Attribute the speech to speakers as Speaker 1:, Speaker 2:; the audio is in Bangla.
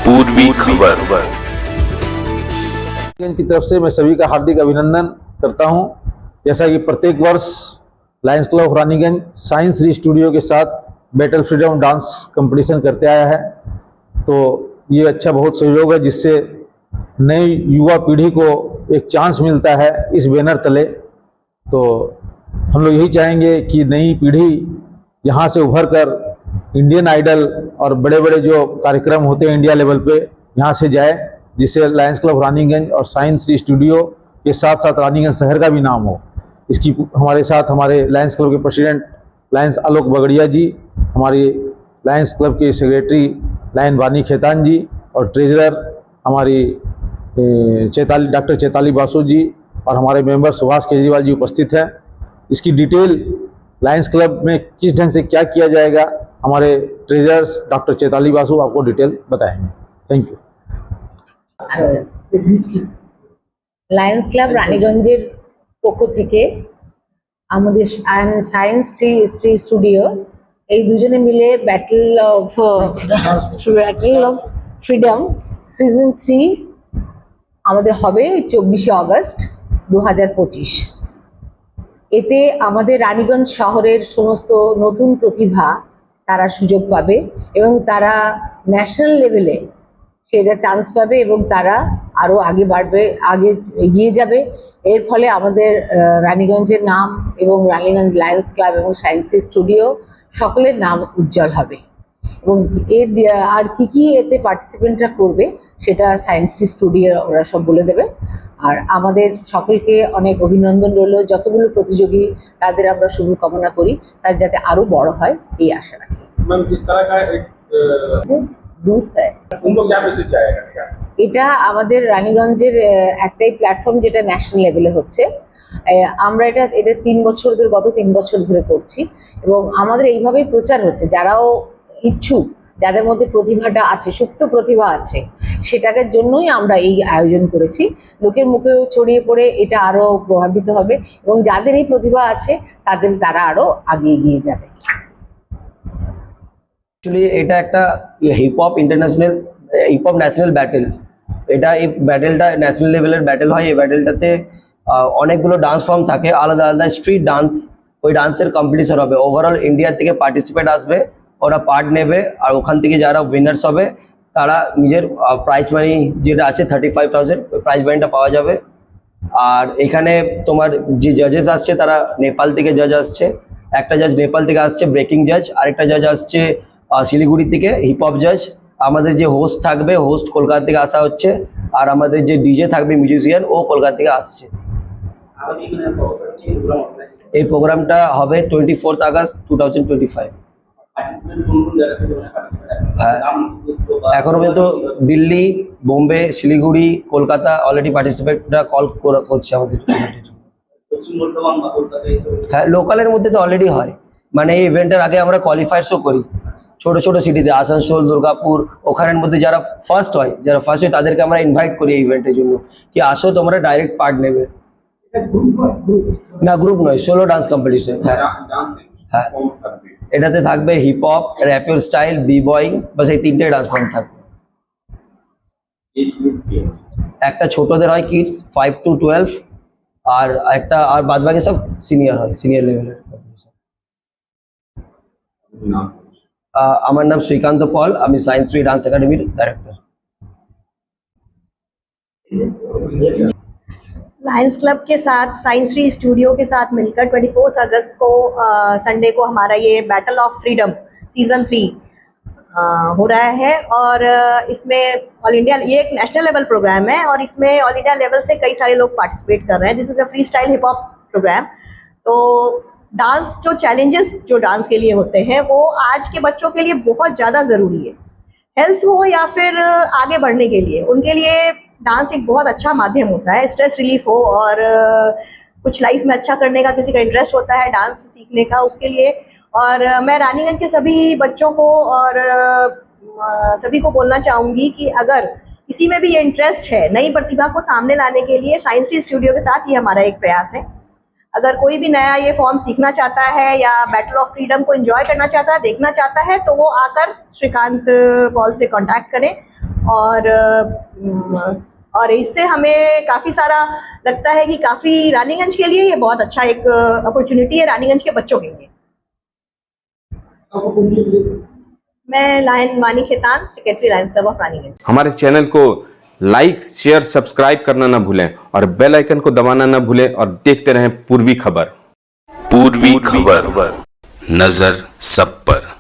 Speaker 1: पूर्वी खबर
Speaker 2: की तरफ से मैं सभी का हार्दिक अभिनंदन करता हूं। जैसा कि प्रत्येक वर्ष Lions Club of Raniganj science री स्टूडियो के साथ बैटल फ्रीडम डांस कंपटीशन करते आया है, तो ये अच्छा बहुत सहयोग है जिससे नई युवा पीढ़ी को एक चांस मिलता है इस बैनर तले। तो हम लोग यही चाहेंगे कि नई पीढ़ी यहाँ से उभर कर इंडियन आइडल और बड़े बड़े जो कार्यक्रम होते हैं इंडिया लेवल पे यहाँ से जाए, जिससे लायंस क्लब रानीगंज और साइंस री स्टूडियो के साथ साथ रानीगंज शहर का भी नाम हो। इसकी हमारे साथ हमारे लायंस क्लब के प्रेसिडेंट लायंस आलोक बगड़िया जी, हमारी लायंस क्लब के सेक्रेटरी लायन वानी खेतान जी और ट्रेजरर हमारी डॉक्टर चैताली बासु जी और हमारे मेंबर सुभाष केजरीवाल जी उपस्थित हैं। इसकी डिटेल लायंस क्लब में किस ढंग से क्या किया जाएगा हमारे ट्रेजरर्स डॉक्टर चैताली बासु आपको डिटेल बताएंगे। Thank you.
Speaker 3: লায়ন্স ক্লাব রানীগঞ্জের পক্ষ থেকে আমাদের সায়েন্স শ্রী স্টুডিও এই দুজনে মিলে ব্যাটল অফ ফ্রিডম সিজন 3 আমাদের হবে 24শে আগস্ট 2025। এতে আমাদের রানীগঞ্জ শহরের সমস্ত নতুন প্রতিভা তারা সুযোগ পাবে এবং তারা ন্যাশনাল লেভেলে সেটা চান্স পাবে এবং তারা আরও আগে বাড়বে, আগে এগিয়ে যাবে। এর ফলে আমাদের রানীগঞ্জের নাম এবং রানীগঞ্জ লায়ন্স ক্লাব এবং সায়েন্স স্টুডিও সকলের নাম উজ্জ্বল হবে। এবং এর আর কি এতে পার্টিসিপেন্টরা করবে সেটা সায়েন্স স্টুডিও ওরা সব বলে দেবে। আর আমাদের সকলকে অনেক অভিনন্দন রইল, যতগুলো প্রতিযোগী তাদের আমরা শুভকামনা করি, তার যাতে আরও বড় হয় এই আশা রাখি। এটা আমাদের রানীগঞ্জের একটাই প্ল্যাটফর্ম যেটা ন্যাশনাল লেভেলে হচ্ছে। আমরা এটা 3 বছর ধরে, গত 3 বছর ধরে করছি এবং আমাদের এইভাবেই প্রচার হচ্ছে। যারাও ইচ্ছুক, যাদের মধ্যে প্রতিভাটা আছে, সুপ্ত প্রতিভা আছে, সেটাকে জন্যই আমরা এই আয়োজন করেছি। লোকের মুখেও ছড়িয়ে পড়ে এটা আরও প্রভাবিত হবে এবং যাদের এই প্রতিভা আছে তারা আরও আগে এগিয়ে যাবে।
Speaker 4: অ্যাকচুয়ালি এটা একটা hip hop international hip hop national battle. এই ব্যাটেলটা ন্যাশনাল লেভেলের ব্যাটেল হয়। এই ব্যাটেলটাতে অনেকগুলো ডান্স ফর্ম থাকে, আলাদা আলাদা স্ট্রিট ডান্স। ওই ডান্সের কম্পিটিশন হবে, ওভারঅল ইন্ডিয়া থেকে পার্টিসিপেট আসবে, ওরা পার্ট নেবে আর ওখান থেকে যারা উইনার্স হবে তারা নিজের প্রাইজ মানি যেটা আছে 35,000 প্রাইজ মানিটা পাওয়া যাবে। আর এখানে তোমার যে জাজেস আসছে তারা নেপাল থেকে জাজ আসছে, একটা জাজ নেপাল থেকে আসছে ব্রেকিং জাজ, আরেকটা জাজ আসছে শিলিগুড়ি থেকে হিপহপ জাজ। আমাদের যে হোস্ট থাকবে, হোস্ট কলকাতা থেকে আসা হচ্ছে, আর আমাদের যে ডিজে থাকবে মিউজিশিয়ান ও কলকাতা থেকে আসছে। এই প্রোগ্রামটা হবে 24 আগস্ট 2025। হ্যাঁ, এখনো পর্যন্ত দিল্লি, বোম্বে, শিলিগুড়ি, কলকাতা অলরেডি পার্টিসিপেটরা কল করছে আমাদের। হ্যাঁ, লোকালের মধ্যে তো অলরেডি হয়, মানে এই ইভেন্টের আগে আমরা কোয়ালিফায়ার্সও করি ছোট ছোট সিটিতে, আসানসোল, দুর্গাপুর, ওখানের মধ্যে যারা ফার্স্ট হয় তাদেরকে আমরা ইনভাইট করি এই ইভেন্টের জন্য কি আসো তোমরা ডাইরেক্ট পার্ট নেবে। না, গ্রুপ নয়, সোলো ডান্স কম্পিটিশন। হ্যাঁ হ্যাঁ, এটাতে থাকবে হিপহপ, র্যাপের স্টাইল, বি বয়িং, বাস এই 3টে ডান্স ফর্ম থাকবে। একটা ছোটদের হয় কিডস 5 to 12, আর একটা আর বাদবাকি সব সিনিয়র হয়, সিনিয়র লেভেলের। আমার নাম শ্রীকান্ত পল, আমি সায়েন্স ফ্রি ডান্স একাডেমির ডাইরেক্টর।
Speaker 5: लायंस क्लब के साथ साइंस फ्री स्टूडियो के साथ मिलकर 24 अगस्त को संडे को हमारा ये बैटल ऑफ फ्रीडम सीजन 3 हो रहा है। और इसमें ऑल इंडिया, ये एक नेशनल लेवल प्रोग्राम है और इसमें ऑल इंडिया लेवल से कई सारे लोग पार्टिसिपेट कर रहे हैं। This is a free style hip hop program. तो डांस, जो चैलेंजेस जो डांस के लिए होते हैं वो आज के बच्चों के लिए बहुत ज़्यादा ज़रूरी है। हेल्थ हो या फिर आगे बढ़ने के लिए, उनके लिए डांस एक बहुत अच्छा माध्यम होता है। स्ट्रेस रिलीफ हो और कुछ लाइफ में अच्छा करने का किसी का इंटरेस्ट होता है डांस सीखने का, उसके लिए। और मैं रानीगंज के सभी बच्चों को और सभी को बोलना चाहूँगी कि अगर किसी में भी ये इंटरेस्ट है, नई प्रतिभा को सामने लाने के लिए साइंस फ्री स्टूडियो के साथ ये हमारा एक प्रयास है। अगर कोई भी नया ये फॉर्म सीखना चाहता है या बैटल ऑफ फ्रीडम को एंजॉय करना चाहता है, देखना चाहता है, तो वो आकर श्रीकांत पॉल से कांटेक्ट करें और इससे हमें काफ़ी सारा लगता है कि काफ़ी रानीगंज के लिए ये बहुत अच्छा एक अपॉर्चुनिटी है, रानीगंज के बच्चों के लिए। मैं lion Vani Khetan, secretary Lions Club of Raniganj.
Speaker 1: हमारे चैनल को लाइक शेयर सब्सक्राइब करना ना भूलें और बेल आइकन को दबाना ना भूलें और देखते रहें पूर्वी खबर।
Speaker 6: पूर्वी खबर, नजर सब पर।